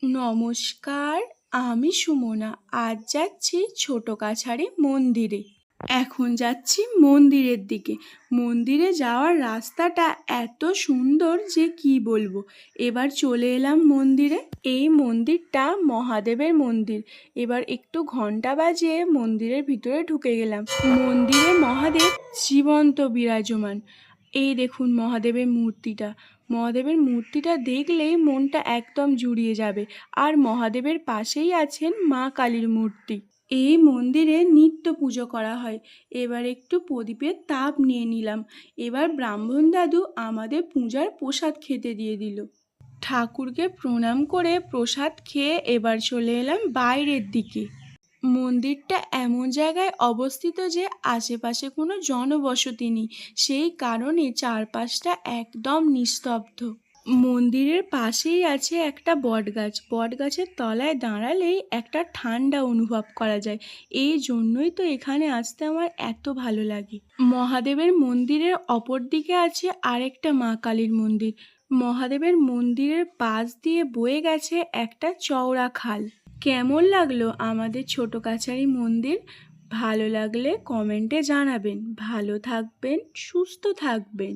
নমস্কার, আমি সুমনা। আজ যাচ্ছি ছোট কাছারি মন্দিরে। এখন যাচ্ছি মন্দিরের দিকে। মন্দিরে যাওয়ার রাস্তাটা এত সুন্দর যে কি বলবো। এবার চলে এলাম মন্দিরে। এই মন্দিরটা মহাদেবের মন্দির। এবার একটু ঘন্টা বাজিয়ে মন্দিরের ভিতরে ঢুকে গেলাম। মন্দিরে মহাদেব জীবন্ত বিরাজমান। এই দেখুন মহাদেবের মূর্তিটা। মহাদেবের মূর্তিটা দেখলেই মনটা একদম জুড়িয়ে যাবে। আর মহাদেবের পাশেই আছেন মা কালীর মূর্তি। এই মন্দিরে নিত্য পুজো করা হয়। এবার একটু প্রদীপের তাপ নিয়ে নিলাম। এবার ব্রাহ্মণ দাদু আমাদের পূজার প্রসাদ খেতে দিয়ে দিল। ঠাকুরকে প্রণাম করে প্রসাদ খেয়ে এবার চলে এলাম বাইরের দিকে। মন্দিরটা এমন জায়গায় অবস্থিত যে আশেপাশে কোনো জনবসতি নেই, সেই কারণে চারপাশটা একদম নিস্তব্ধ। মন্দিরের পাশেই আছে একটা বটগাছ। বটগাছের তলায় দাঁড়ালেই একটা ঠান্ডা অনুভব করা যায়। এই জন্যই তো এখানে আসতে আমার এত ভালো লাগে। মহাদেবের মন্দিরের অপর দিকে আছে আরেকটা মা কালীর মন্দির। মহাদেবের মন্দিরের পাশ দিয়ে বয়ে গেছে একটা চওড়া খাল। কেমন লাগলো আমাদের ছোট কাছারি মন্দির? ভালো লাগলে কমেন্টে জানাবেন। ভালো থাকবেন, সুস্থ থাকবেন।